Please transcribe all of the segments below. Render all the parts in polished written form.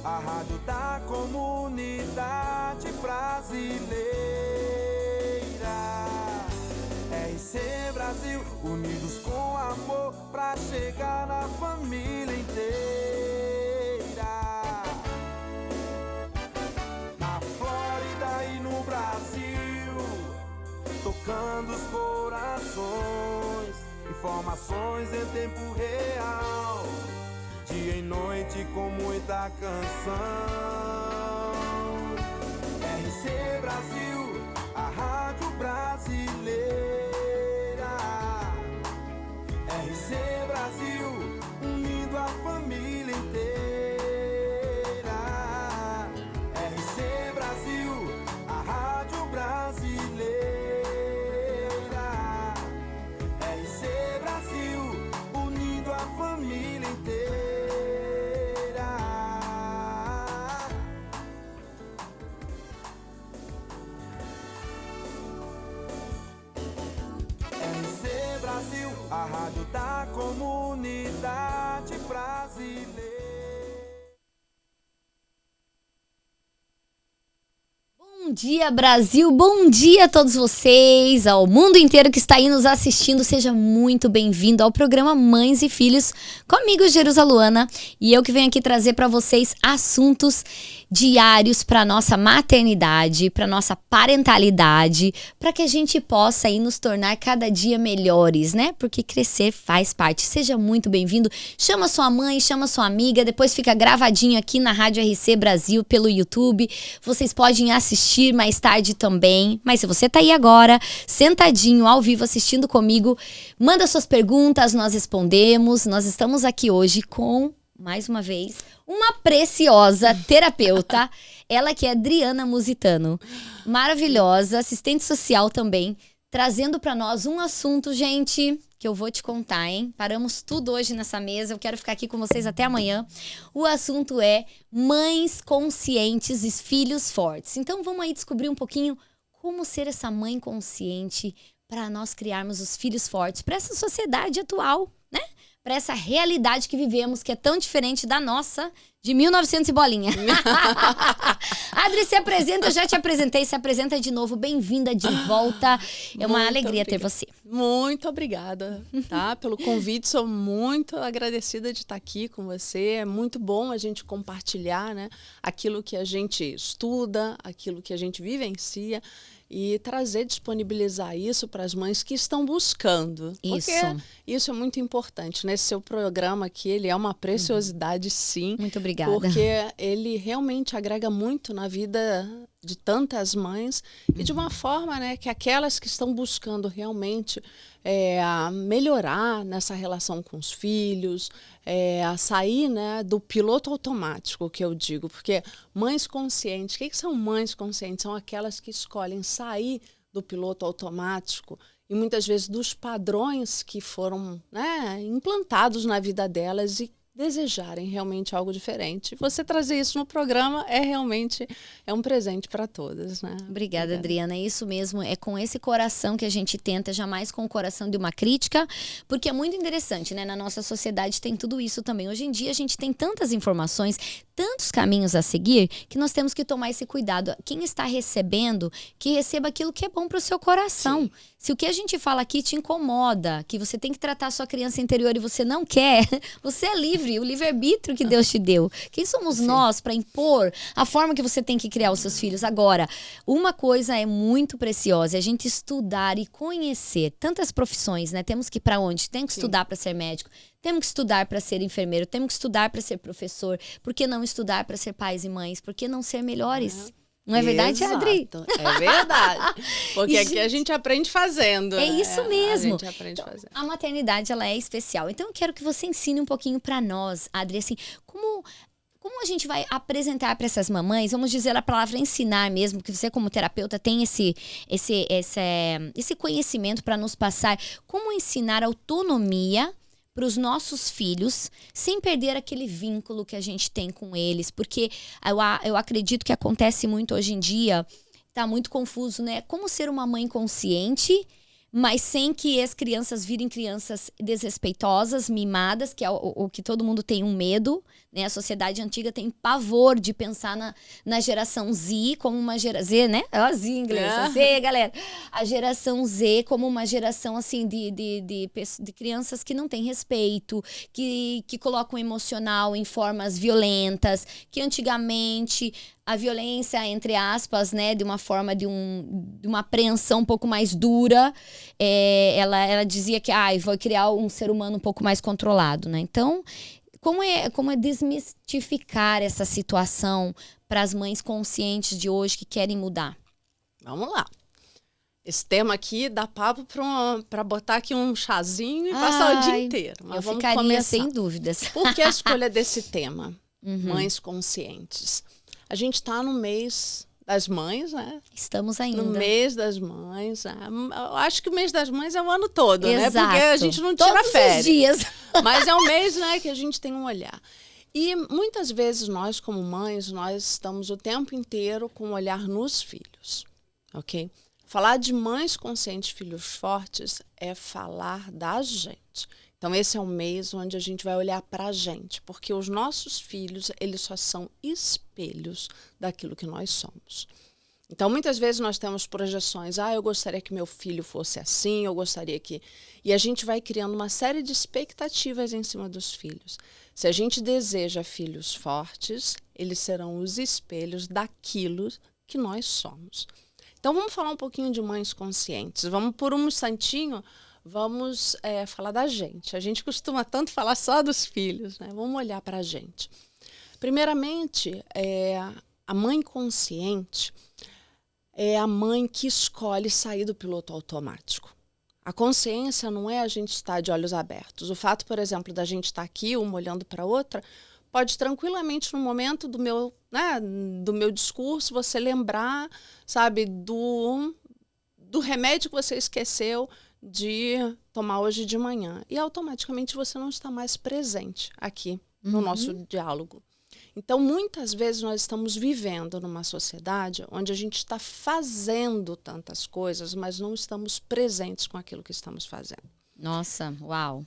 a rádio da comunidade brasileira. RC Brasil, unidos com amor, pra chegar na família inteira. Na Flórida e no Brasil, tocando os corações, informações em tempo real, dia e noite com muita canção. RC Brasil, a rádio brasileira. RC Brasil, unindo a família inteira. RC Brasil, a rádio brasileira. RC Brasil, unindo a família inteira. RC Brasil, a rádio da comunidade brasileira. Bom dia, Brasil! Bom dia a todos vocês, ao mundo inteiro que está aí nos assistindo. Seja muito bem-vindo ao programa Mães e Filhos, comigo, Jerusa Luana, e eu que venho aqui trazer para vocês assuntos diários para nossa maternidade, para nossa parentalidade, para que a gente possa aí nos tornar cada dia melhores, né? Porque crescer faz parte. Seja muito bem-vindo. Chama sua mãe, chama sua amiga, depois fica gravadinho aqui na Rádio RC Brasil pelo YouTube. Vocês podem assistir mais tarde também. Mas se você tá aí agora, sentadinho, ao vivo, assistindo comigo, manda suas perguntas, nós respondemos. Nós estamos aqui hoje com, mais uma vez, uma preciosa terapeuta, ela que é Adriana Musitano, maravilhosa, assistente social também, trazendo para nós um assunto, gente, que eu vou te contar, hein? Paramos tudo hoje nessa mesa, eu quero ficar aqui com vocês até amanhã. O assunto é mães conscientes e filhos fortes. Então vamos aí descobrir um pouquinho como ser essa mãe consciente para nós criarmos os filhos fortes para essa sociedade atual, né? Para essa realidade que vivemos, que é tão diferente da nossa, de 1900 e bolinha. Adri, se apresenta, eu já te apresentei, se apresenta de novo, bem-vinda de volta. É uma alegria ter você. Muito obrigada, tá? Pelo convite, sou muito agradecida de estar aqui com você. É muito bom a gente compartilhar, né, aquilo que a gente estuda, aquilo que a gente vivencia, e trazer, disponibilizar isso para as mães que estão buscando. Isso. Porque isso é muito importante. Nesse seu programa aqui, ele é uma preciosidade, sim. Muito obrigada. Porque ele realmente agrega muito na vida de tantas mães e de uma forma, né, que aquelas que estão buscando realmente a melhorar nessa relação com os filhos, a sair, né, do piloto automático, que eu digo, porque mães conscientes, o que são mães conscientes? São aquelas que escolhem sair do piloto automático e muitas vezes dos padrões que foram, né, implantados na vida delas e desejarem realmente algo diferente. Você trazer isso no programa realmente um presente para todas, né? Obrigada, Adriana. É isso mesmo. É com esse coração que a gente tenta, jamais com o coração de uma crítica, porque é muito interessante, né? Na nossa sociedade tem tudo isso também. Hoje em dia a gente tem tantas informações, tantos caminhos a seguir, que nós temos que tomar esse cuidado. Quem está recebendo, que receba aquilo que é bom para o seu coração. Sim. Se o que a gente fala aqui te incomoda, que você tem que tratar a sua criança interior e você não quer, você é livre, o livre-arbítrio que Deus te deu. Quem somos Sim. nós para impor a forma que você tem que criar os seus filhos? Agora, uma coisa é muito preciosa, é a gente estudar e conhecer tantas profissões, né? Temos que ir para onde? Temos que Sim. estudar para ser médico, temos que estudar para ser enfermeiro, temos que estudar para ser professor. Por que não estudar para ser pais e mães? Por que não ser melhores? Não é verdade, Exato. Adri? É verdade. Porque aqui a gente aprende fazendo. É isso mesmo. A gente aprende fazendo. A maternidade, ela é especial. Então, eu quero que você ensine um pouquinho para nós, Adri, assim, como a gente vai apresentar para essas mamães, vamos dizer a palavra ensinar mesmo, que você como terapeuta tem esse conhecimento para nos passar, como ensinar autonomia para os nossos filhos, sem perder aquele vínculo que a gente tem com eles, porque eu acredito que acontece muito hoje em dia, tá muito confuso, né? Como ser uma mãe consciente, mas sem que as crianças virem crianças desrespeitosas, mimadas, que é o que todo mundo tem um medo, né? A sociedade antiga tem pavor de pensar na geração Z como uma geração... Z, né? Ó, Z em inglês. Z, galera. A geração Z como uma geração, assim, de crianças que não têm respeito, que colocam o emocional em formas violentas, que antigamente... a violência, entre aspas, né, de uma forma de uma apreensão um pouco mais dura, ela dizia que vai criar um ser humano um pouco mais controlado, né? Então, como é desmistificar essa situação para as mães conscientes de hoje que querem mudar? Vamos lá. Esse tema aqui dá papo para botar aqui um chazinho e passar o dia inteiro. Mas eu ficaria começar. Sem dúvidas. Por que a escolha desse tema? Mães conscientes. A gente está no mês das mães, né? Estamos ainda. No mês das mães. Eu acho que o mês das mães é o ano todo, Exato. né? Porque a gente não tira Todos férias. os dias. Mas é um mês, né, que a gente tem um olhar. E muitas vezes nós, como mães, nós estamos o tempo inteiro com um olhar nos filhos, ok? Falar de mães conscientes, filhos fortes, é falar da gente. Então, esse é um mês onde a gente vai olhar para a gente, porque os nossos filhos, eles só são espelhos daquilo que nós somos. Então, muitas vezes nós temos projeções, eu gostaria que meu filho fosse assim, eu gostaria que... E a gente vai criando uma série de expectativas em cima dos filhos. Se a gente deseja filhos fortes, eles serão os espelhos daquilo que nós somos. Então, vamos falar um pouquinho de mães conscientes. Vamos, por um instantinho... Vamos falar da gente. A gente costuma tanto falar só dos filhos, né? Vamos olhar para a gente. Primeiramente, a mãe consciente é a mãe que escolhe sair do piloto automático. A consciência não é a gente estar de olhos abertos. O fato, por exemplo, da gente estar aqui, uma olhando para a outra, pode tranquilamente, no momento do meu discurso, você lembrar, sabe, do remédio que você esqueceu de tomar hoje de manhã. E automaticamente você não está mais presente aqui no nosso diálogo. Então, muitas vezes nós estamos vivendo numa sociedade onde a gente está fazendo tantas coisas, mas não estamos presentes com aquilo que estamos fazendo. Nossa, uau.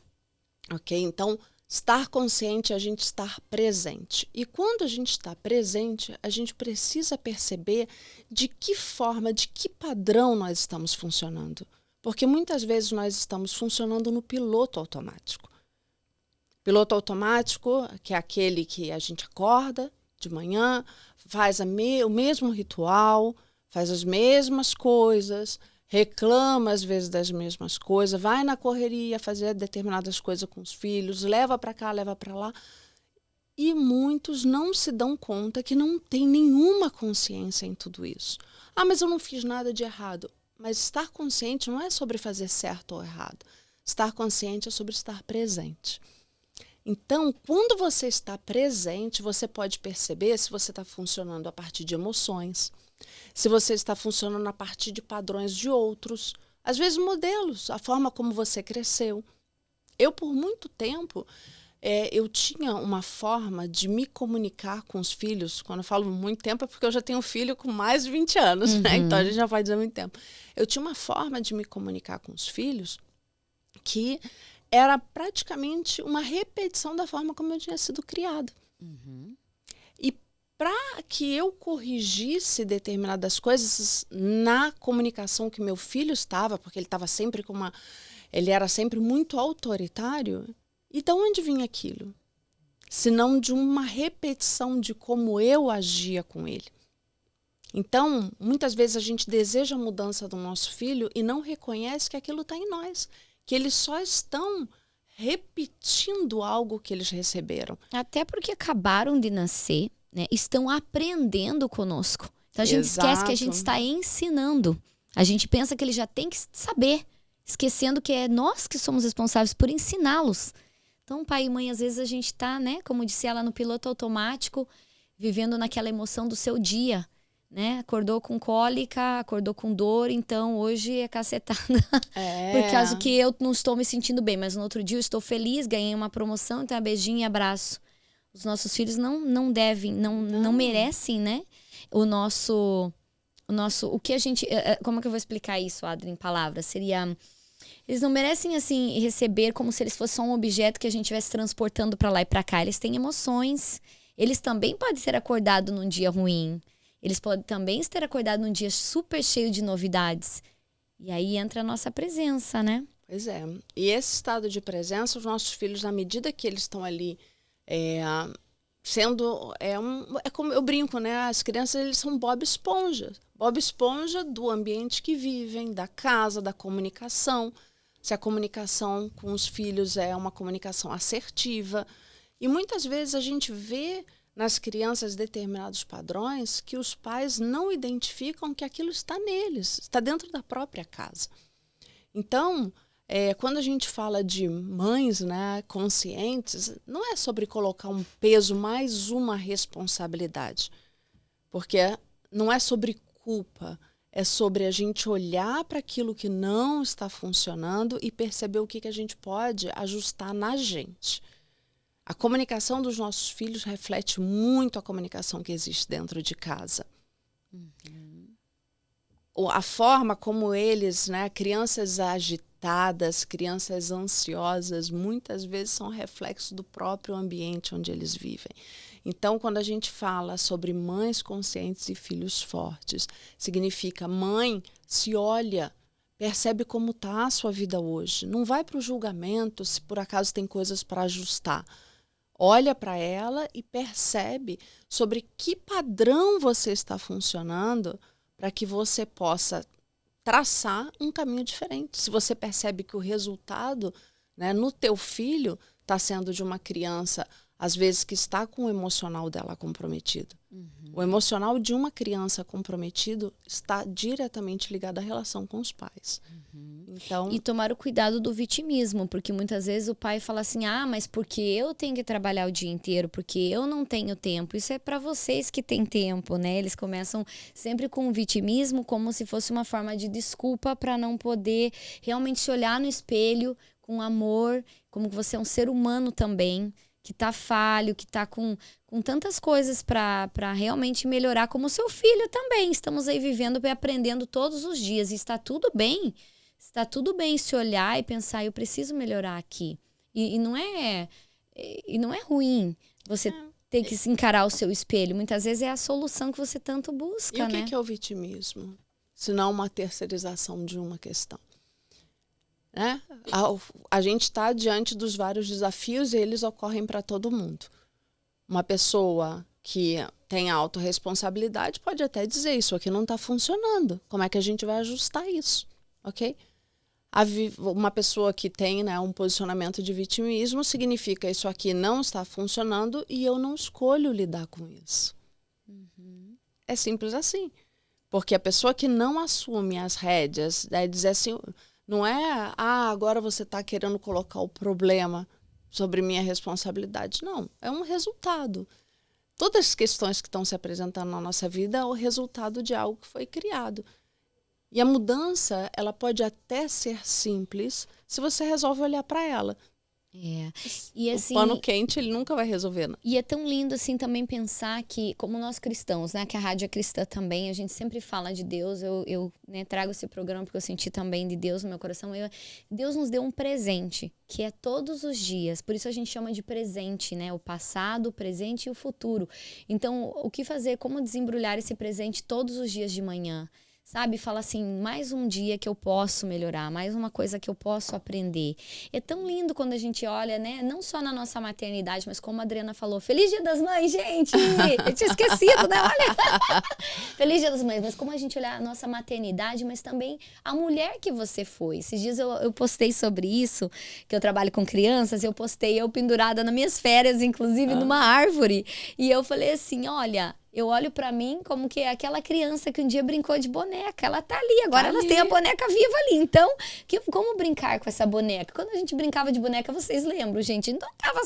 Ok? Então, estar consciente é a gente estar presente. E quando a gente está presente, a gente precisa perceber de que forma, de que padrão nós estamos funcionando. Porque muitas vezes nós estamos funcionando no piloto automático. Piloto automático, que é aquele que a gente acorda de manhã, faz o mesmo ritual, faz as mesmas coisas, reclama às vezes das mesmas coisas, vai na correria fazer determinadas coisas com os filhos, leva para cá, leva para lá. E muitos não se dão conta que não tem nenhuma consciência em tudo isso. Mas eu não fiz nada de errado. Mas estar consciente não é sobre fazer certo ou errado. Estar consciente é sobre estar presente. Então, quando você está presente, você pode perceber se você está funcionando a partir de emoções, se você está funcionando a partir de padrões de outros, às vezes modelos, a forma como você cresceu. Eu, por muito tempo, eu tinha uma forma de me comunicar com os filhos. Quando eu falo muito tempo é porque eu já tenho um filho com mais de 20 anos, né? Então a gente já vai dizer muito tempo. Eu tinha uma forma de me comunicar com os filhos que era praticamente uma repetição da forma como eu tinha sido criada. E para que eu corrigisse determinadas coisas na comunicação que meu filho estava, porque ele estava sempre ele era sempre muito autoritário. E de onde vinha aquilo? Senão de uma repetição de como eu agia com ele. Então, muitas vezes a gente deseja a mudança do nosso filho e não reconhece que aquilo está em nós. Que eles só estão repetindo algo que eles receberam. Até porque acabaram de nascer, né? Estão aprendendo conosco. Então a gente esquece que a gente está ensinando. A gente pensa que ele já tem que saber, esquecendo que é nós que somos responsáveis por ensiná-los. Então, pai e mãe, às vezes a gente está, né, como disse ela, no piloto automático, vivendo naquela emoção do seu dia, né? Acordou com cólica, acordou com dor, então hoje é cacetada. Por causa que eu não estou me sentindo bem, mas no outro dia eu estou feliz, ganhei uma promoção, então é beijinho e abraço. Os nossos filhos não devem, não merecem, né? O que a gente... Como é que eu vou explicar isso, Adri, em palavras? Seria... Eles não merecem, assim, receber como se eles fossem só um objeto que a gente estivesse transportando pra lá e pra cá. Eles têm emoções. Eles também podem ser acordados num dia ruim. Eles podem também ter acordado num dia super cheio de novidades. E aí entra a nossa presença, né? Pois é. E esse estado de presença, os nossos filhos, na medida que eles estão ali sendo... É como eu brinco, né? As crianças, eles são Bob Esponja. Bob Esponja do ambiente que vivem, da casa, da comunicação. Se a comunicação com os filhos é uma comunicação assertiva. E muitas vezes a gente vê nas crianças determinados padrões que os pais não identificam que aquilo está neles, está dentro da própria casa. Então, quando a gente fala de mães, né, conscientes, não é sobre colocar um peso, mais uma responsabilidade. Porque não é sobre culpa, é sobre a gente olhar para aquilo que não está funcionando e perceber o que a gente pode ajustar na gente. A comunicação dos nossos filhos reflete muito a comunicação que existe dentro de casa. A forma como eles, né, crianças agitadas, crianças ansiosas, muitas vezes são reflexo do próprio ambiente onde eles vivem. Então, quando a gente fala sobre mães conscientes e filhos fortes, significa mãe se olha, percebe como está a sua vida hoje. Não vai para o julgamento se por acaso tem coisas para ajustar. Olha para ela e percebe sobre que padrão você está funcionando para que você possa traçar um caminho diferente. Se você percebe que o resultado, né, no teu filho está sendo de uma criança, às vezes, que está com o emocional dela comprometido. O emocional de uma criança comprometido está diretamente ligado à relação com os pais. Então, e tomar o cuidado do vitimismo, porque muitas vezes o pai fala assim, mas porque eu tenho que trabalhar o dia inteiro, porque eu não tenho tempo. Isso é para vocês que têm tempo, né? Eles começam sempre com o vitimismo como se fosse uma forma de desculpa para não poder realmente se olhar no espelho com amor, como que você é um ser humano também, que tá falho, que tá com tantas coisas para realmente melhorar, como o seu filho também. Estamos aí vivendo e aprendendo todos os dias, e está tudo bem. Está tudo bem se olhar e pensar, eu preciso melhorar aqui. E não é ruim você ter que se encarar o seu espelho. Muitas vezes é a solução que você tanto busca, e o né? que é o vitimismo? Se não uma terceirização de uma questão. Né? A gente está diante dos vários desafios e eles ocorrem para todo mundo. Uma pessoa que tem autorresponsabilidade pode até dizer, isso aqui não está funcionando. Como é que a gente vai ajustar isso? Ok? Uma pessoa que tem, né, um posicionamento de vitimismo significa isso aqui não está funcionando e eu não escolho lidar com isso. É simples assim. Porque a pessoa que não assume as rédeas, dizer assim, não é, agora você está querendo colocar o problema sobre minha responsabilidade. Não, é um resultado. Todas as questões que estão se apresentando na nossa vida é o resultado de algo que foi criado. E a mudança, ela pode até ser simples se você resolve olhar para ela. E assim, o pano quente, ele nunca vai resolver. Não. E é tão lindo assim também pensar que, como nós cristãos, né, que a rádio é cristã também, a gente sempre fala de Deus. Eu né, trago esse programa porque eu senti também de Deus no meu coração. Deus nos deu um presente, que é todos os dias. Por isso a gente chama de presente, né? O passado, o presente e o futuro. Então, o que fazer? Como desembrulhar esse presente todos os dias de manhã? Sabe, fala assim, mais um dia que eu posso melhorar, mais uma coisa que eu posso aprender. É tão lindo quando a gente olha, né, não só na nossa maternidade, mas como a Adriana falou, Feliz Dia das Mães, gente! Eu tinha esquecido, né, olha! Feliz Dia das Mães, mas como a gente olhar a nossa maternidade, mas também a mulher que você foi. Esses dias eu postei sobre isso, que eu trabalho com crianças, eu postei eu pendurada nas minhas férias, inclusive numa árvore, e eu falei assim, olha... Eu olho pra mim como que é aquela criança que um dia brincou de boneca. Ela tá ali, agora elas têm a boneca viva ali. Então, como brincar com essa boneca? Quando a gente brincava de boneca, vocês lembram, gente? Não tava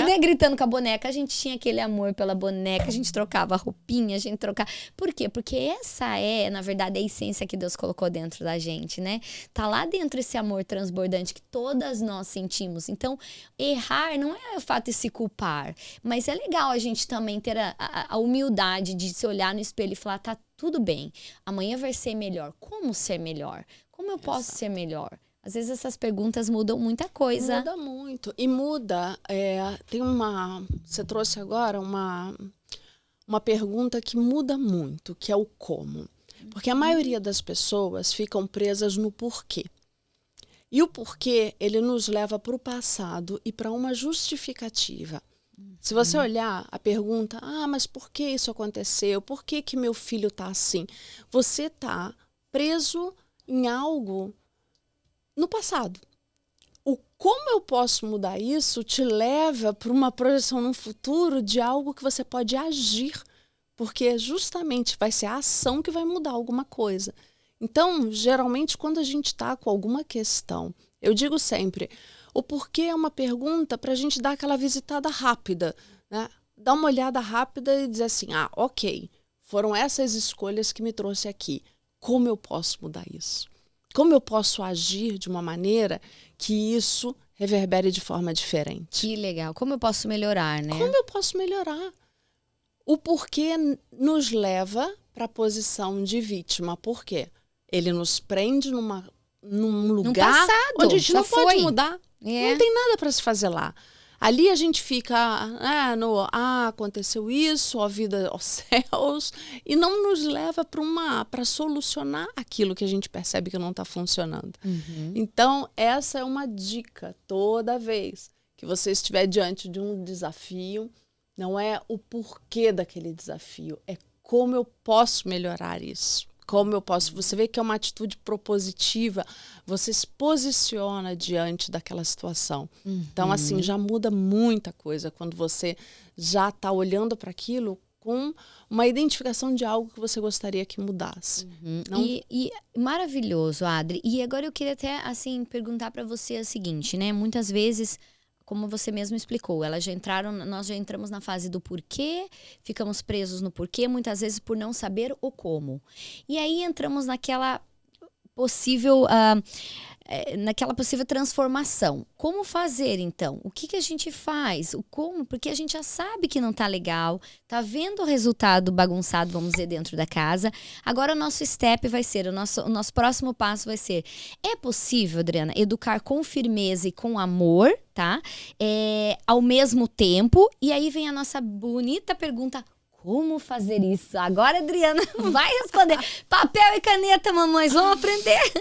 né, gritando com a boneca. A gente tinha aquele amor pela boneca, a gente trocava roupinha, a gente trocava... Por quê? Porque essa é, na verdade, a essência que Deus colocou dentro da gente, né? Tá lá dentro esse amor transbordante que todas nós sentimos. Então, errar não é o fato de se culpar, mas é legal a gente também ter a humildade de se olhar no espelho e falar, tá tudo bem, amanhã vai ser melhor. Como ser melhor? Como eu posso ser melhor? Às vezes essas perguntas mudam muita coisa. Muda muito. E muda. Você trouxe agora uma pergunta que muda muito, que é o como. Porque a maioria das pessoas ficam presas no porquê. E o porquê, ele nos leva para o passado e para uma justificativa. Se você olhar a pergunta, mas por que isso aconteceu? Por que que meu filho está assim? Você está preso em algo no passado. O como eu posso mudar isso te leva para uma projeção no futuro de algo que você pode agir, porque justamente vai ser a ação que vai mudar alguma coisa. Então, geralmente, quando a gente está com alguma questão, eu digo sempre, o porquê é uma pergunta para a gente dar aquela visitada rápida, né? Dar uma olhada rápida e dizer assim, ok, foram essas escolhas que me trouxe aqui. Como eu posso mudar isso? Como eu posso agir de uma maneira que isso reverbere de forma diferente? Que legal. Como eu posso melhorar, né? Como eu posso melhorar? O porquê nos leva para a posição de vítima. Por quê? Ele nos prende num lugar passado, onde a gente já não pode foi. mudar. É. Não tem nada para se fazer lá. Ali a gente fica, aconteceu isso, ó vida, ó céus, e não nos leva para solucionar aquilo que a gente percebe que não está funcionando. Então, essa é uma dica toda vez que você estiver diante de um desafio, não é o porquê daquele desafio, é como eu posso melhorar isso. Como eu posso... Você vê que é uma atitude propositiva, você se posiciona diante daquela situação. Então, assim, já muda muita coisa quando você já está olhando para aquilo com uma identificação de algo que você gostaria que mudasse. Não... E maravilhoso, Adri. E agora eu queria até, assim, perguntar para você o seguinte, né? Muitas vezes... Como você mesmo explicou, nós já entramos na fase do porquê, ficamos presos no porquê, muitas vezes por não saber o como. E aí entramos naquela possível transformação. Como fazer, então? O que a gente faz? O como? Porque a gente já sabe que não tá legal, tá vendo o resultado bagunçado, vamos dizer, dentro da casa. Agora o nosso step vai ser, o nosso próximo passo vai ser, é possível, Adriana, educar com firmeza e com amor, tá? Ao mesmo tempo. E aí vem a nossa bonita pergunta, como fazer isso? Agora, Adriana, vai responder. Papel e caneta, mamães, vamos aprender.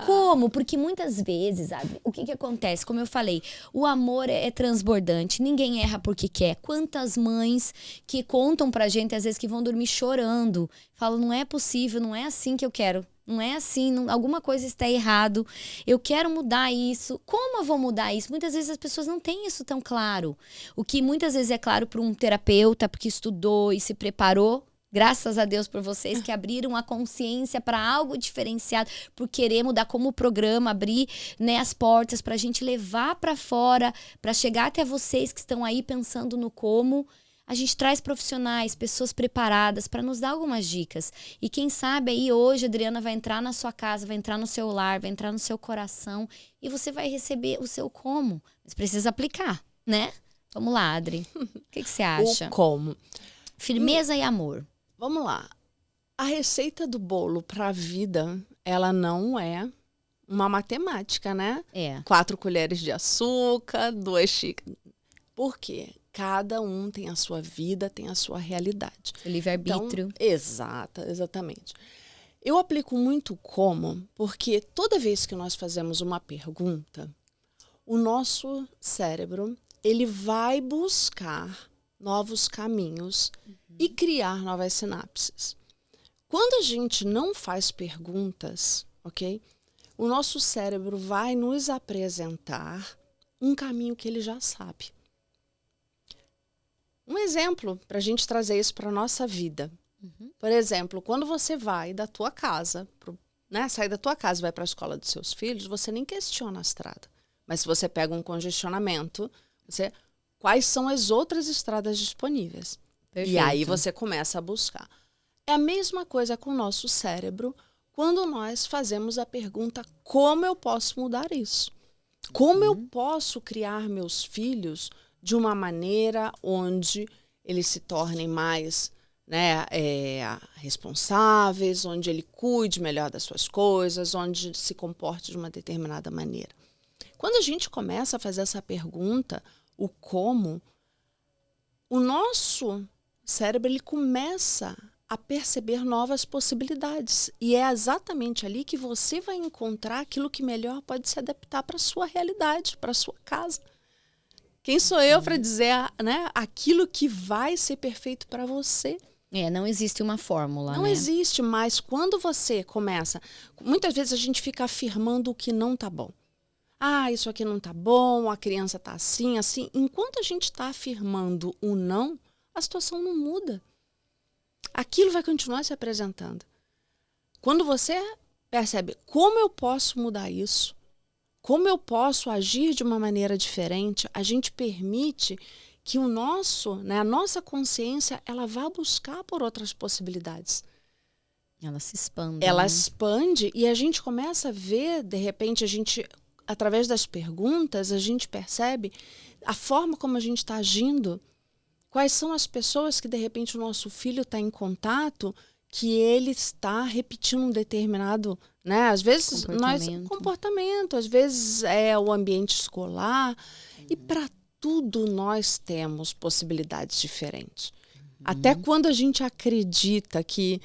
Como? Porque muitas vezes, o que acontece? Como eu falei, o amor é transbordante, ninguém erra porque quer. Quantas mães que contam pra gente, às vezes, que vão dormir chorando. Falam, não é possível, não é assim que eu quero. Não é assim, alguma coisa está errado. Eu quero mudar isso. Como eu vou mudar isso? Muitas vezes as pessoas não têm isso tão claro. O que muitas vezes é claro para um terapeuta, porque estudou e se preparou. Graças a Deus por vocês que abriram a consciência para algo diferenciado, por querer mudar, como o programa, abrir, né, as portas para a gente levar para fora, para chegar até vocês que estão aí pensando no como. A gente traz profissionais, pessoas preparadas para nos dar algumas dicas. E quem sabe aí hoje a Adriana vai entrar na sua casa, vai entrar no seu lar, vai entrar no seu coração e você vai receber o seu como. Mas precisa aplicar, né? Vamos lá, Adri. O que você acha? O como. Firmeza e amor. Vamos lá. A receita do bolo para a vida, ela não é uma matemática, né? 4 colheres de açúcar, 2 xícaras. Por quê? Cada um tem a sua vida, tem a sua realidade. O livre-arbítrio. Então, exatamente. Eu aplico muito como, porque toda vez que nós fazemos uma pergunta, o nosso cérebro, ele vai buscar novos caminhos e criar novas sinapses. Quando a gente não faz perguntas, ok? O nosso cérebro vai nos apresentar um caminho que ele já sabe. Um exemplo para a gente trazer isso para a nossa vida. Por exemplo, quando você vai da tua casa, sai da tua casa e vai para a escola dos seus filhos, você nem questiona a estrada. Mas se você pega um congestionamento, quais são as outras estradas disponíveis? Perfeito. E aí você começa a buscar. É a mesma coisa com o nosso cérebro quando nós fazemos a pergunta, como eu posso mudar isso? Como eu posso criar meus filhos de uma maneira onde eles se tornem mais né, responsáveis, onde ele cuide melhor das suas coisas, onde se comporte de uma determinada maneira. Quando a gente começa a fazer essa pergunta, o como, o nosso cérebro ele começa a perceber novas possibilidades. E é exatamente ali que você vai encontrar aquilo que melhor pode se adaptar para a sua realidade, para a sua casa. Quem sou eu para dizer, né, aquilo que vai ser perfeito para você? Não existe uma fórmula, Não existe, mas quando você começa... Muitas vezes a gente fica afirmando o que não tá bom. Ah, isso aqui não tá bom, a criança tá assim, assim. Enquanto a gente está afirmando o não, a situação não muda. Aquilo vai continuar se apresentando. Quando você percebe como eu posso mudar isso, como eu posso agir de uma maneira diferente, a gente permite que o nosso, né, a nossa consciência, ela vá buscar por outras possibilidades. Ela se expande. Ela expande e a gente começa a ver, de repente, através das perguntas, a gente percebe a forma como a gente está agindo. Quais são as pessoas que, de repente, o nosso filho está em contato, que ele está repetindo um determinado, né? Às vezes, comportamento, às vezes é o ambiente escolar. E para tudo nós temos possibilidades diferentes. Até quando a gente acredita que,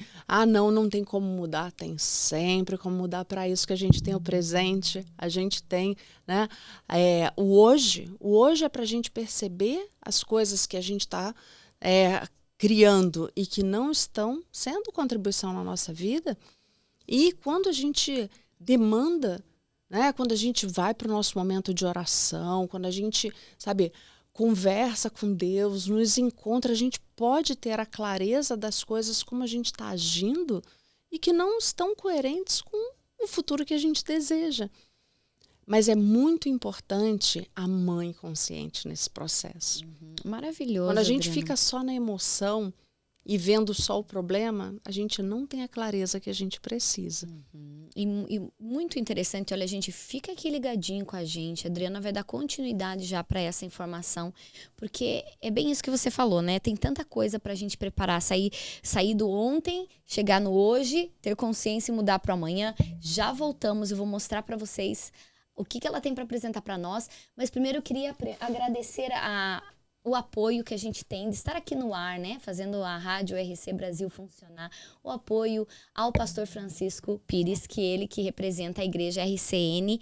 não tem como mudar, tem sempre como mudar. Para isso que a gente tem o presente, a gente tem, né, o hoje. O hoje é para a gente perceber as coisas que a gente está criando e que não estão sendo contribuição na nossa vida. E quando a gente demanda, né, quando a gente vai para o nosso momento de oração, quando a gente, conversa com Deus, nos encontra, a gente pode ter a clareza das coisas como a gente está agindo e que não estão coerentes com o futuro que a gente deseja. Mas é muito importante a mãe consciente nesse processo. Maravilhoso. Quando a gente Adriana fica só na emoção e vendo só o problema, a gente não tem a clareza que a gente precisa. E muito interessante, olha, a gente fica aqui ligadinho com a gente. A Adriana vai dar continuidade já para essa informação, porque é bem isso que você falou, né? Tem tanta coisa pra gente preparar, sair do ontem, chegar no hoje, ter consciência e mudar para amanhã. Já voltamos, eu vou mostrar para vocês o que ela tem para apresentar para nós. Mas primeiro eu queria agradecer o apoio que a gente tem de estar aqui no ar, né? Fazendo a Rádio RC Brasil funcionar. O apoio ao pastor Francisco Pires, ele que representa a igreja RCN,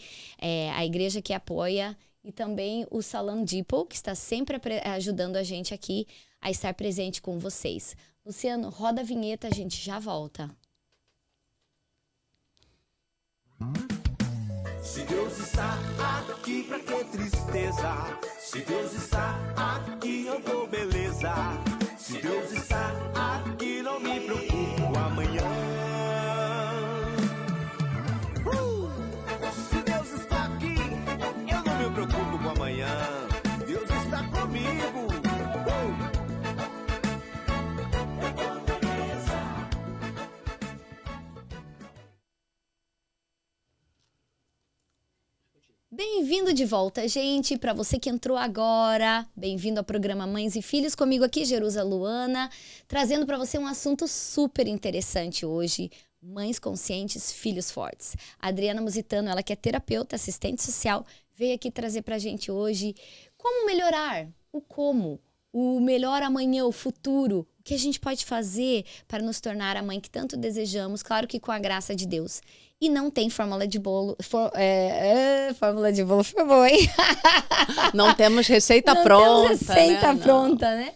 a igreja que apoia, e também o Salão Depot, que está sempre ajudando a gente aqui a estar presente com vocês. Luciano, roda a vinheta, a gente já volta. Se Deus está aqui, pra que tristeza? Se Deus está aqui, eu dou beleza. Se Deus está aqui, não me preocupo amanhã. Se Deus está aqui, eu não me preocupo com amanhã. Deus está comigo. Eu dou beleza. Bem-vindo de volta, gente. Para você que entrou agora, bem-vindo ao programa Mães e Filhos. Comigo aqui, Jerusa Luana, trazendo para você um assunto super interessante hoje. Mães conscientes, filhos fortes. A Adriana Musitano, ela que é terapeuta, assistente social, veio aqui trazer pra gente hoje como melhorar, o melhor amanhã, o futuro, o que a gente pode fazer para nos tornar a mãe que tanto desejamos, claro que com a graça de Deus. E não tem fórmula de bolo. Fórmula de bolo foi boa, hein? Não temos receita pronta. Temos receita pronta, né?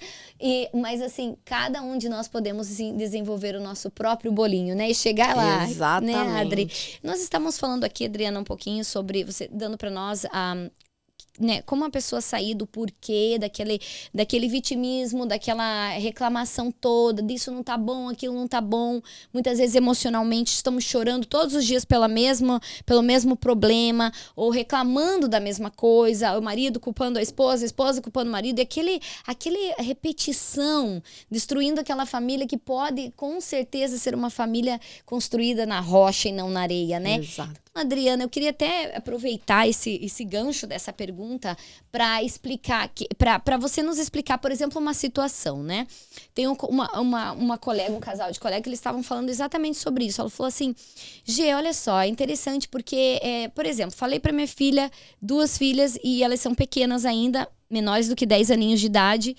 Mas assim, cada um de nós podemos desenvolver o nosso próprio bolinho, né? E chegar lá. Exatamente. Né, Adri? Nós estamos falando aqui, Adriana, um pouquinho sobre você dando para nós né, como a pessoa sair do porquê, daquele vitimismo, daquela reclamação toda, disso não tá bom, aquilo não tá bom. Muitas vezes emocionalmente estamos chorando todos os dias pelo mesmo problema, ou reclamando da mesma coisa, o marido culpando a esposa culpando o marido, e aquele repetição, destruindo aquela família que pode com certeza ser uma família construída na rocha e não na areia, né? Exato. Adriana, eu queria até aproveitar esse gancho dessa pergunta para explicar, para você nos explicar, por exemplo, uma situação, né? Tem uma colega, um casal de colegas, eles estavam falando exatamente sobre isso. Ela falou assim, Gê, olha só, é interessante porque, por exemplo, falei para minha filha, 2 filhas, e elas são pequenas ainda, menores do que 10 aninhos de idade,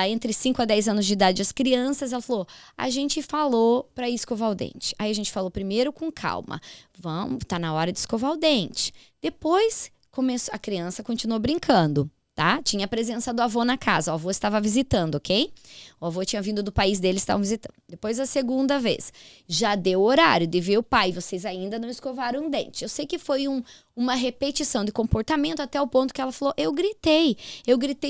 entre 5 a 10 anos de idade as crianças. Ela falou, a gente falou para escovar o dente. Aí a gente falou primeiro com calma, tá na hora de escovar o dente. Depois a criança continuou brincando, tá? Tinha a presença do avô na casa, o avô estava visitando, ok? O avô tinha vindo do país dele, estavam visitando. Depois a segunda vez, já deu horário de ver o pai, vocês ainda não escovaram o dente. Eu sei que foi uma repetição de comportamento até o ponto que ela falou, eu gritei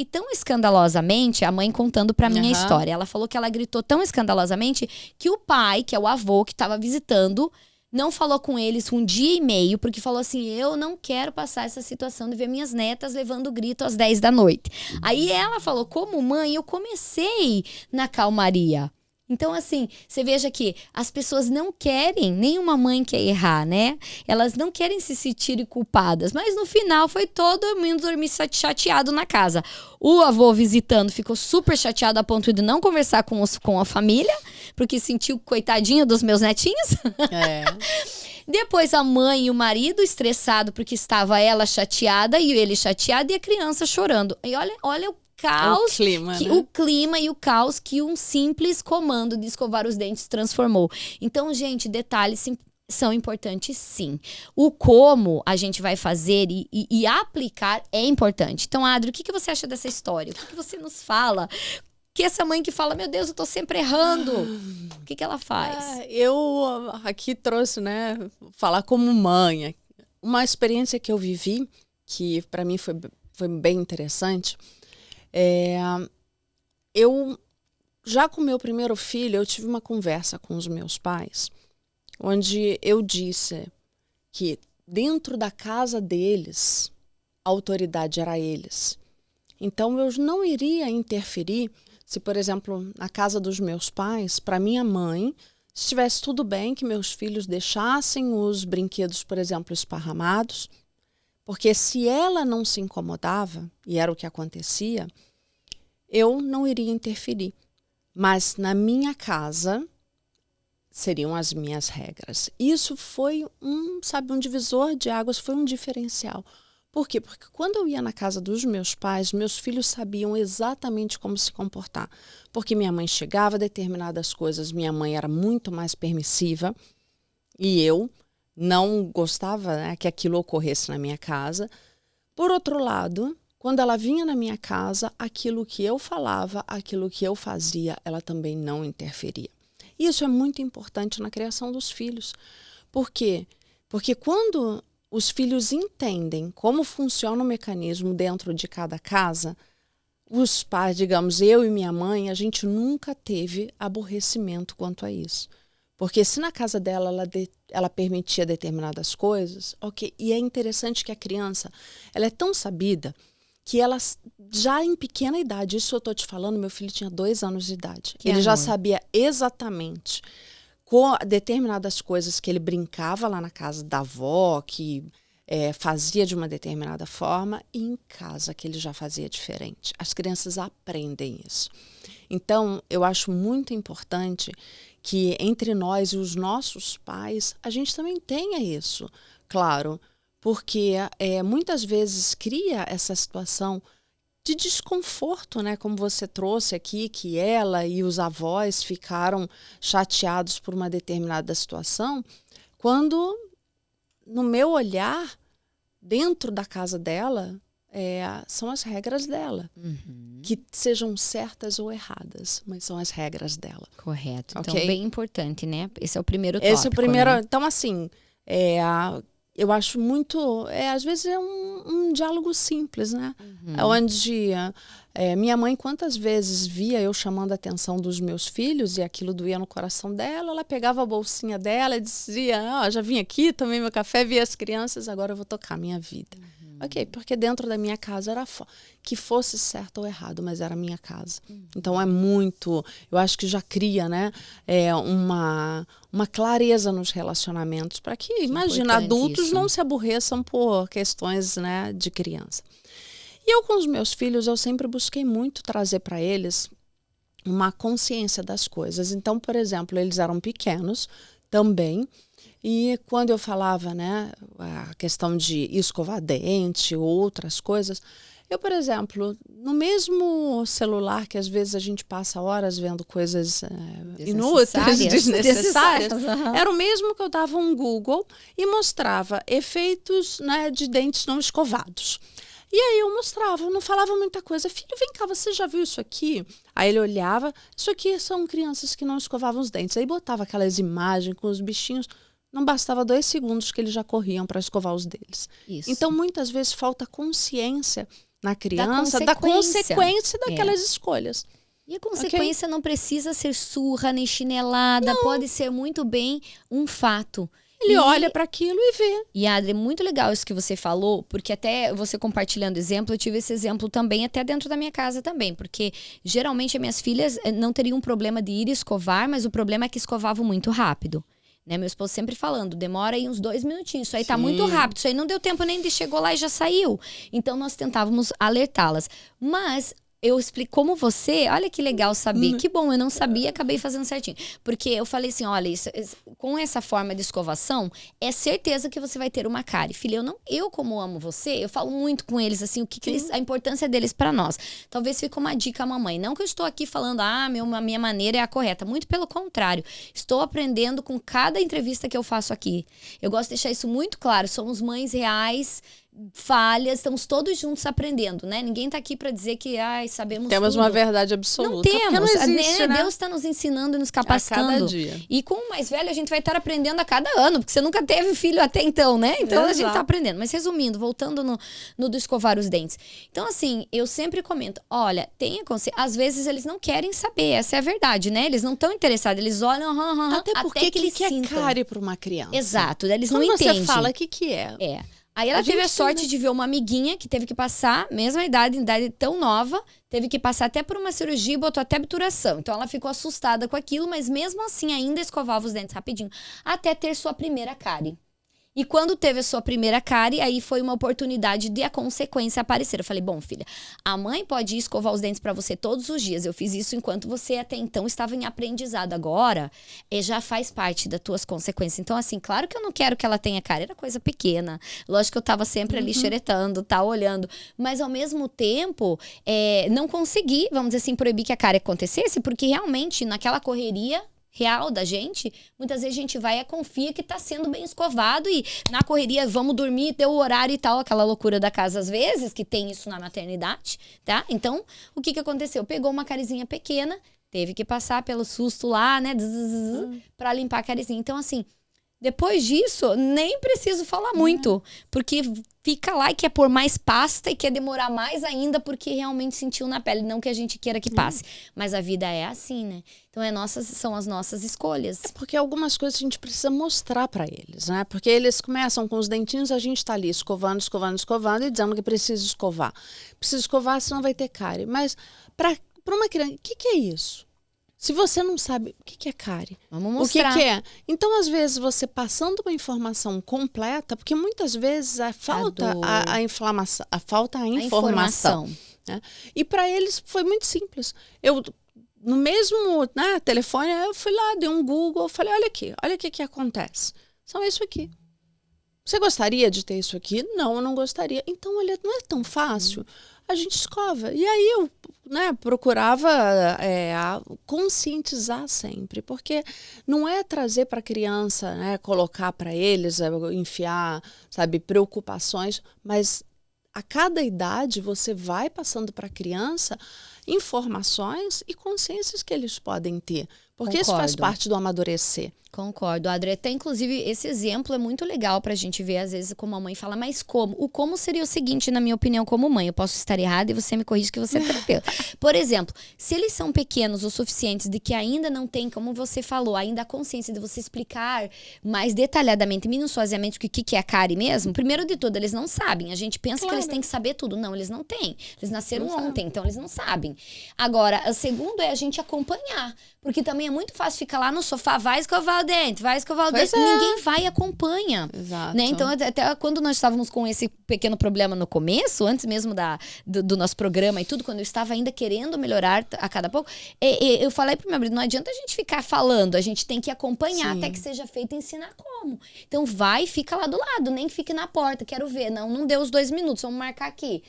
tão escandalosamente, a mãe contando pra mim a história. Ela falou que ela gritou tão escandalosamente que o pai, que é o avô que estava visitando, não falou com eles 1 dia e meio, porque falou assim, eu não quero passar essa situação de ver minhas netas levando grito às 10 da noite. Aí ela falou, como mãe, eu comecei na calmaria. Então, assim, você veja que as pessoas não querem, nenhuma mãe quer errar, né? Elas não querem se sentirem culpadas, mas no final foi todo mundo dormir chateado na casa. O avô visitando ficou super chateado a ponto de não conversar com a família, porque sentiu coitadinho dos meus netinhos. Depois a mãe e o marido estressado porque estava ela chateada e ele chateado e a criança chorando. E olha o caos, o clima e o caos que um simples comando de escovar os dentes transformou. Então, gente, detalhes são importantes, sim. O como a gente vai fazer e aplicar é importante. Então, Adri, o que você acha dessa história? O que você nos fala? Que essa mãe que fala, meu Deus, eu tô sempre errando. O que ela faz? Eu aqui trouxe, né, falar como mãe. Uma experiência que eu vivi, que para mim foi bem interessante. Eu, já com meu primeiro filho, eu tive uma conversa com os meus pais, onde eu disse que dentro da casa deles, a autoridade era eles. Então, eu não iria interferir se, por exemplo, na casa dos meus pais, para minha mãe, estivesse tudo bem que meus filhos deixassem os brinquedos, por exemplo, esparramados, porque se ela não se incomodava, e era o que acontecia, eu não iria interferir. Mas na minha casa seriam as minhas regras. Isso foi um divisor de águas, foi um diferencial. Por quê? Porque quando eu ia na casa dos meus pais, meus filhos sabiam exatamente como se comportar. Porque minha mãe chegava a determinadas coisas, minha mãe era muito mais permissiva e eu não gostava, né, que aquilo ocorresse na minha casa. Por outro lado, quando ela vinha na minha casa, aquilo que eu falava, aquilo que eu fazia, ela também não interferia. Isso é muito importante na criação dos filhos. Por quê? Porque quando os filhos entendem como funciona o mecanismo dentro de cada casa, os pais, digamos, eu e minha mãe, a gente nunca teve aborrecimento quanto a isso. Porque se na casa dela ela permitia determinadas coisas, ok. E é interessante que a criança, ela é tão sabida que ela já em pequena idade, isso eu estou te falando, meu filho tinha 2 anos de idade. Ele já sabia exatamente com determinadas coisas que ele brincava lá na casa da avó, que fazia de uma determinada forma, e em casa que ele já fazia diferente. As crianças aprendem isso. Então, eu acho muito importante que entre nós e os nossos pais, a gente também tenha isso, claro, porque muitas vezes cria essa situação de desconforto, né? Como você trouxe aqui, que ela e os avós ficaram chateados por uma determinada situação, quando, no meu olhar, dentro da casa dela, são as regras dela. Uhum. Que sejam certas ou erradas, mas são as regras dela. Correto. Okay? Então, bem importante, né? Esse é o primeiro tópico. Esse é o primeiro. Né? Então, assim, eu acho muito... às vezes é um diálogo simples, né? Uhum. Onde minha mãe, quantas vezes via eu chamando a atenção dos meus filhos e aquilo doía no coração dela, ela pegava a bolsinha dela e dizia, já vim aqui, tomei meu café, vi as crianças, agora eu vou tocar a minha vida. Uhum. Ok, porque dentro da minha casa era que fosse certo ou errado, mas era a minha casa. Então é muito, eu acho que já cria, né, uma clareza nos relacionamentos para que imagina, adultos não se aborreçam por questões, né, de criança. E eu com os meus filhos, eu sempre busquei muito trazer para eles uma consciência das coisas. Então, por exemplo, eles eram pequenos também, e quando eu falava, né, a questão de escovar dente ou outras coisas, eu, por exemplo, no mesmo celular que às vezes a gente passa horas vendo coisas inúteis, desnecessárias, era o mesmo que eu dava um Google e mostrava efeitos, né, de dentes não escovados. E aí eu mostrava, eu não falava muita coisa. Filho, vem cá, você já viu isso aqui? Aí ele olhava, isso aqui são crianças que não escovavam os dentes. Aí botava aquelas imagens com os bichinhos. Não bastava 2 segundos que eles já corriam para escovar os deles. Isso. Então, muitas vezes, falta consciência na criança da consequência daquelas escolhas. E a consequência não precisa ser surra nem chinelada, pode ser muito bem um fato. Ele olha para aquilo e vê. E, Adri, é muito legal isso que você falou, porque até você compartilhando exemplo, eu tive esse exemplo também até dentro da minha casa também, porque geralmente as minhas filhas não teriam um problema de ir escovar, mas o problema é que escovavam muito rápido. Né? Meu esposo sempre falando, demora aí uns 2 minutinhos, isso aí tá muito rápido, isso aí não deu tempo nem de chegou lá e já saiu. Então nós tentávamos alertá-las. Mas eu explico como você, olha que legal saber, que bom, eu não sabia, acabei fazendo certinho. Porque eu falei assim, olha, com essa forma de escovação, é certeza que você vai ter uma cárie. Filha, eu como amo você, eu falo muito com eles, assim, a importância deles pra nós. Talvez fique uma dica à mamãe. Não que eu estou aqui falando, a minha maneira é a correta. Muito pelo contrário. Estou aprendendo com cada entrevista que eu faço aqui. Eu gosto de deixar isso muito claro. Somos mães reais, falhas, estamos todos juntos aprendendo, né? Ninguém tá aqui para dizer que sabemos temos tudo. Uma verdade absoluta. Não temos. Não existe, né? Deus está nos ensinando e nos capacitando. A cada dia. E com o mais velho a gente vai estar aprendendo a cada ano, porque você nunca teve filho até então, né? Então a gente tá aprendendo. Mas resumindo, voltando no do escovar os dentes. Então assim, eu sempre comento, olha, tenha consciência. Às vezes eles não querem saber, essa é a verdade, né? Eles não estão interessados, eles olham, até porque que é cárie para uma criança. Exato, eles quando não entendem. Você fala o que é. Aí ela teve a sorte de ver uma amiguinha que teve que passar, mesma idade tão nova, teve que passar até por uma cirurgia e botou até obturação. Então ela ficou assustada com aquilo, mas mesmo assim ainda escovava os dentes rapidinho, até ter sua primeira cárie. E quando teve a sua primeira cárie, aí foi uma oportunidade de a consequência aparecer. Eu falei, bom, filha, a mãe pode ir escovar os dentes para você todos os dias. Eu fiz isso enquanto você até então estava em aprendizado. Agora, já faz parte das tuas consequências. Então, assim, claro que eu não quero que ela tenha cárie. Era coisa pequena. Lógico que eu estava sempre ali xeretando, olhando. Mas, ao mesmo tempo, não consegui, vamos dizer assim, proibir que a cárie acontecesse, porque realmente, naquela correria real da gente, muitas vezes a gente vai e confia que tá sendo bem escovado e na correria vamos dormir, deu o horário e tal, aquela loucura da casa às vezes, que tem isso na maternidade, tá? Então, o que aconteceu? Pegou uma carizinha pequena, teve que passar pelo susto lá, né, pra limpar a carizinha. Então, assim, depois disso, nem preciso falar muito, porque fica lá e quer pôr mais pasta e quer demorar mais ainda porque realmente sentiu na pele, não que a gente queira que passe. Mas a vida é assim, né? Então são as nossas escolhas. Porque algumas coisas a gente precisa mostrar para eles, né? Porque eles começam com os dentinhos, a gente tá ali escovando e dizendo que precisa escovar. Precisa escovar, senão vai ter cárie. Mas para uma criança, o que é isso? Se você não sabe o que é cárie, vamos mostrar. O que é? Então, às vezes, você passando uma informação completa, porque muitas vezes falta a inflamação, falta a informação. Né? E para eles foi muito simples. No mesmo telefone, eu fui lá, dei um Google, falei, olha o que acontece. São isso aqui. Você gostaria de ter isso aqui? Não, eu não gostaria. Então, olha, não é tão fácil. A gente escova. E aí eu procurava conscientizar sempre, porque não é trazer para a criança, colocar para eles, enfiar, sabe, preocupações, mas a cada idade você vai passando para a criança informações e consciências que eles podem ter. Porque isso faz Concordo. parte do amadurecer. Concordo, Adri. Até, inclusive, esse exemplo é muito legal pra gente ver, às vezes, como a mãe fala, mas como? O como seria o seguinte, na minha opinião, como mãe. Eu posso estar errada e você me corrige que você é terapeuta. Por exemplo, se eles são pequenos o suficiente de que ainda não tem, como você falou, ainda a consciência de você explicar mais detalhadamente, minuciosamente, o que é a cárie mesmo, primeiro de tudo, eles não sabem. A gente pensa que eles têm que saber tudo. Não, eles não têm. Eles nasceram ontem, então eles não sabem. Agora, o segundo é a gente acompanhar. Porque também é muito fácil ficar lá no sofá, vai escovar o dente, vai escovar o dente. Ninguém vai e acompanha. Exato. Né? Então, até quando nós estávamos com esse pequeno problema no começo, antes mesmo do nosso programa e tudo, quando eu estava ainda querendo melhorar a cada pouco, eu falei pro meu marido, não adianta a gente ficar falando, a gente tem que acompanhar até que seja feito e ensinar como. Então, vai, fica lá do lado, nem fique na porta, quero ver. Não deu os 2 minutos, vamos marcar aqui.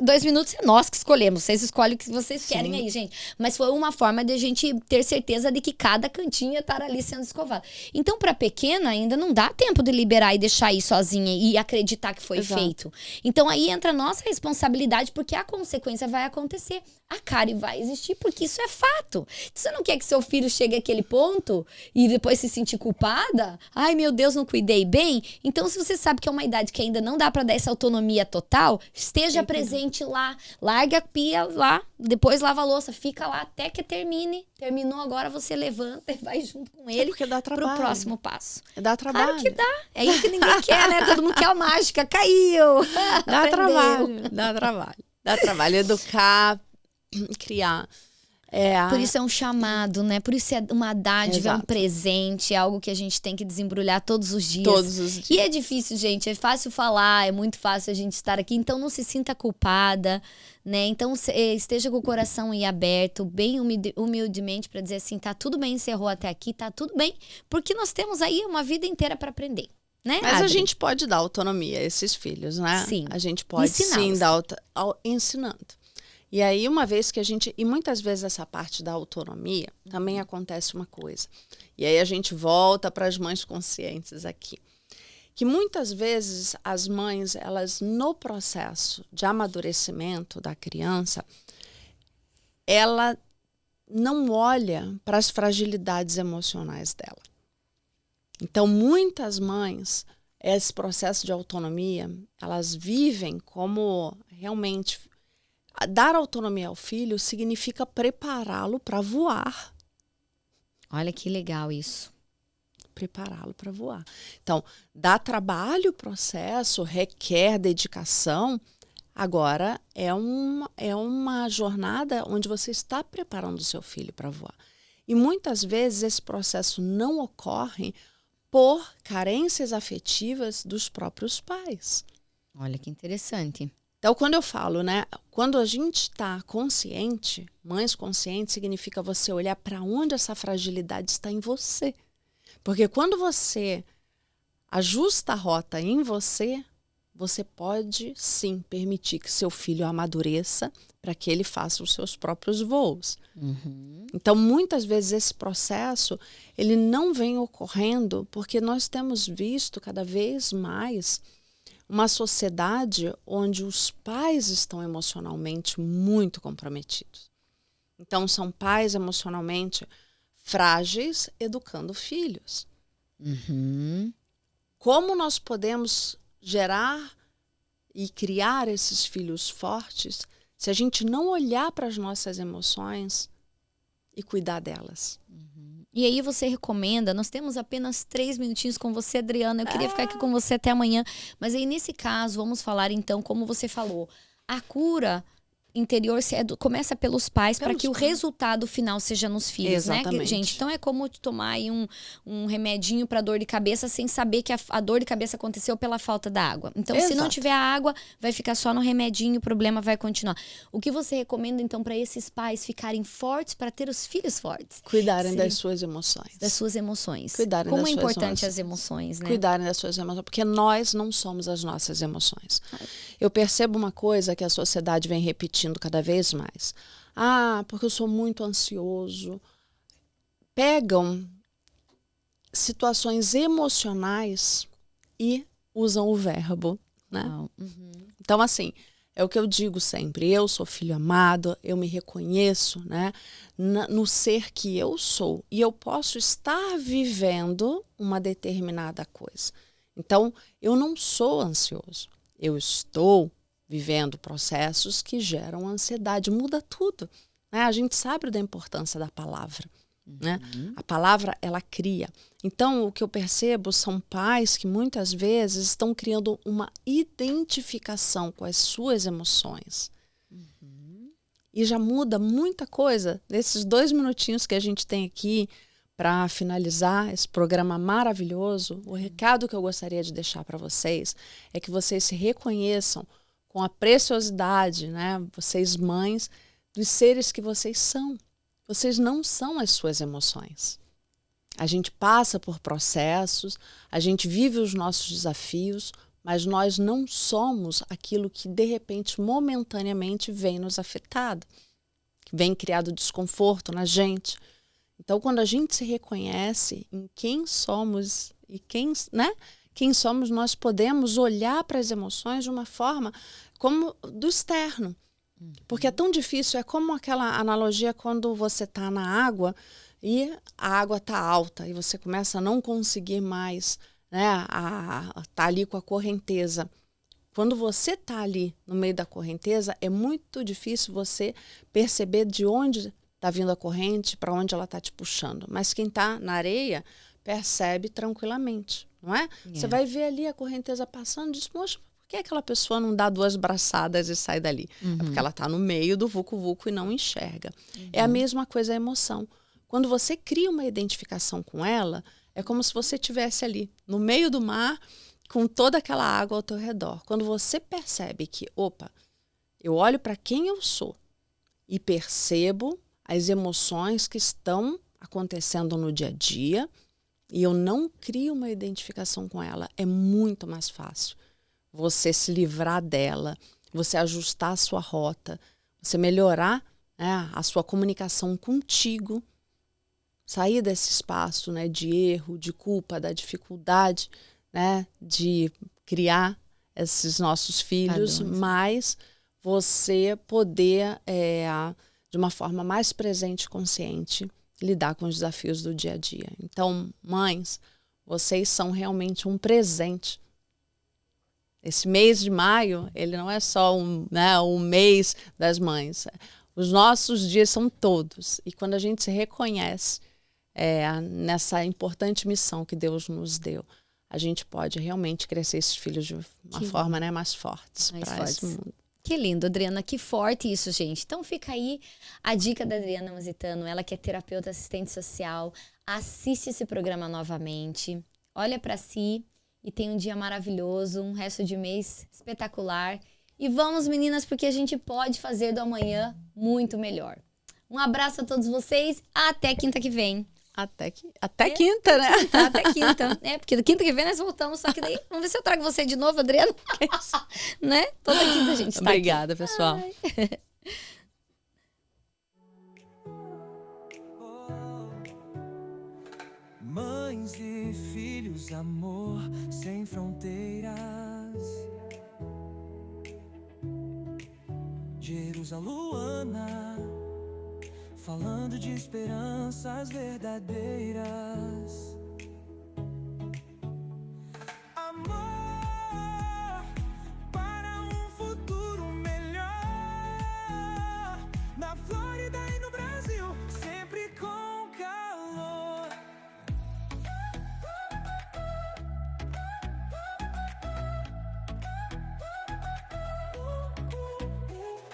2 minutos é nós que escolhemos, vocês escolhem o que vocês querem aí, gente. Mas foi uma forma de a gente ter certeza de que cada cantinho ia estar ali sendo escovado. Então, para pequena, ainda não dá tempo de liberar e deixar aí sozinha e acreditar que foi feito. Então, aí entra a nossa responsabilidade, porque a consequência vai acontecer. A cárie vai existir, porque isso é fato. Você não quer que seu filho chegue àquele ponto e depois se sentir culpada? Ai, meu Deus, não cuidei bem? Então, se você sabe que é uma idade que ainda não dá para dar essa autonomia total, esteja presente lá. Larga a pia lá, depois lava a louça, fica lá até que termine. Terminou, agora você levanta e vai junto com ele porque dá trabalho. pro próximo passo. Dá trabalho. Claro que dá. É isso que ninguém quer, né? Todo mundo quer a mágica. Caiu. Dá Aprendeu. trabalho. Dá trabalho. Dá trabalho. Educar, criar. Por isso é um chamado, né? Por isso é uma dádiva, é um Exato. presente, é algo que a gente tem que desembrulhar todos os dias. Todos os dias. E é difícil, gente, é fácil falar, é muito fácil a gente estar aqui, então não se sinta culpada, né? Então esteja com o coração aí aberto, bem humildemente para dizer assim, tá tudo bem, encerrou até aqui, tá tudo bem, porque nós temos aí uma vida inteira para aprender, né? Mas Adri? a gente pode dar autonomia a esses filhos, né? Sim. A gente pode sim dar ensinando. E aí, uma vez que a gente... E muitas vezes essa parte da autonomia também acontece uma coisa. E aí a gente volta para as mães conscientes aqui. Que muitas vezes as mães, elas no processo de amadurecimento da criança, ela não olha para as fragilidades emocionais dela. Então, muitas mães, esse processo de autonomia, elas vivem como realmente... Dar autonomia ao filho significa prepará-lo para voar. Olha que legal isso. Prepará-lo para voar. Então, dá trabalho o processo, requer dedicação. Agora, é uma jornada onde você está preparando o seu filho para voar. E muitas vezes esse processo não ocorre por carências afetivas dos próprios pais. Olha que interessante. Então, quando eu falo, né? Quando a gente está consciente, mães conscientes, significa você olhar para onde essa fragilidade está em você. Porque quando você ajusta a rota em você, você pode, sim, permitir que seu filho amadureça para que ele faça os seus próprios voos. Uhum. Então, muitas vezes esse processo, ele não vem ocorrendo porque nós temos visto cada vez mais uma sociedade onde os pais estão emocionalmente muito comprometidos. Então, são pais emocionalmente frágeis educando filhos. Uhum. Como nós podemos gerar e criar esses filhos fortes se a gente não olhar para as nossas emoções e cuidar delas? E aí você recomenda, nós temos apenas 3 minutinhos com você, Adriana, eu queria ficar aqui com você até amanhã, mas aí nesse caso, vamos falar então, como você falou, a cura interior começa pelos pais para que o resultado final seja nos filhos, Exatamente. né, gente? Então é como tomar aí um remedinho para dor de cabeça sem saber que a dor de cabeça aconteceu pela falta da água. Então, se não tiver a água, vai ficar só no remedinho, o problema vai continuar. O que você recomenda, então, para esses pais ficarem fortes, para ter os filhos fortes? Cuidarem das suas emoções. Das suas emoções. Cuidarem Como das é suas importante emoções. as emoções, né? Cuidarem das suas emoções, porque nós não somos as nossas emoções. Eu percebo uma coisa que a sociedade vem repetindo cada vez mais. Ah, porque eu sou muito ansioso. Pegam situações emocionais e usam o verbo, né? Uhum. Então, assim, É o que eu digo sempre, eu sou filho amado, eu me reconheço, né, no ser que eu sou. E eu posso estar vivendo uma determinada coisa. Então, eu não sou ansioso. Eu estou vivendo processos que geram ansiedade. Muda tudo, né? A gente sabe da importância da palavra. Né? A palavra, ela cria. Então, o que eu percebo são pais que muitas vezes estão criando uma identificação com as suas emoções. E já muda muita coisa. Nesses 2 minutinhos que a gente tem aqui para finalizar esse programa maravilhoso, o recado que eu gostaria de deixar para vocês é que vocês se reconheçam com a preciosidade, né? Vocês mães, dos seres que vocês são. Vocês não são as suas emoções. A gente passa por processos, a gente vive os nossos desafios, mas nós não somos aquilo que, de repente, momentaneamente vem nos afetado, que vem criado desconforto na gente. Então, quando a gente se reconhece em quem somos e quem somos, nós podemos olhar para as emoções de uma forma como do externo. Porque é tão difícil, é como aquela analogia quando você está na água e a água está alta e você começa a não conseguir mais, né, tá ali com a correnteza. Quando você está ali no meio da correnteza, é muito difícil você perceber de onde está vindo a corrente, para onde ela está te puxando. Mas quem está na areia percebe tranquilamente, não é? Você vai ver ali a correnteza passando e diz, poxa, por que aquela pessoa não dá 2 braçadas e sai dali? É porque ela está no meio do vucu-vucu e não enxerga. É a mesma coisa a emoção. Quando você cria uma identificação com ela, é como se você estivesse ali, no meio do mar, com toda aquela água ao teu redor. Quando você percebe que, opa, eu olho para quem eu sou e percebo as emoções que estão acontecendo no dia a dia e eu não crio uma identificação com ela, é muito mais fácil você se livrar dela, você ajustar a sua rota, você melhorar, né, a sua comunicação contigo, sair desse espaço, né, de erro, de culpa, da dificuldade, né, de criar esses nossos filhos, mas você poder, de uma forma mais presente e consciente, lidar com os desafios do dia a dia. Então, mães, vocês são realmente um presente. Esse mês de maio, ele não é só um mês das mães. Os nossos dias são todos. E quando a gente se reconhece nessa importante missão que Deus nos deu, a gente pode realmente crescer esses filhos de uma forma, né, mais fortes para esse mundo. Que lindo, Adriana, que forte isso, gente. Então fica aí a dica da Adriana Mazitano, ela que é terapeuta, assistente social. Assiste esse programa novamente, olha para si e tenha um dia maravilhoso, um resto de mês espetacular. E vamos, meninas, porque a gente pode fazer do amanhã muito melhor. Um abraço a todos vocês, até quinta que vem. Até quinta, né? Até quinta. Porque quinta que vem nós voltamos, só que daí, vamos ver se eu trago você de novo, Adriana. Né? Toda quinta a gente tá Obrigada, aqui. pessoal. Mães e filhos, amor sem fronteiras. Jerusaluana, falando de esperanças verdadeiras. Amor para um futuro melhor. Na Flórida e no Brasil, sempre com calor.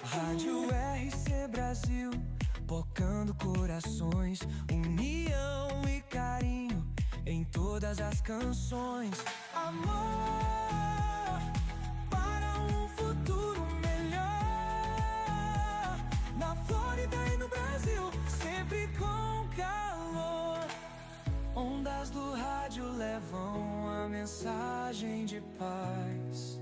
Rádio RC Brasil, tocando corações, união e carinho em todas as canções. Amor para um futuro melhor. Na Flórida e no Brasil, sempre com calor. Ondas do rádio levam a mensagem de paz.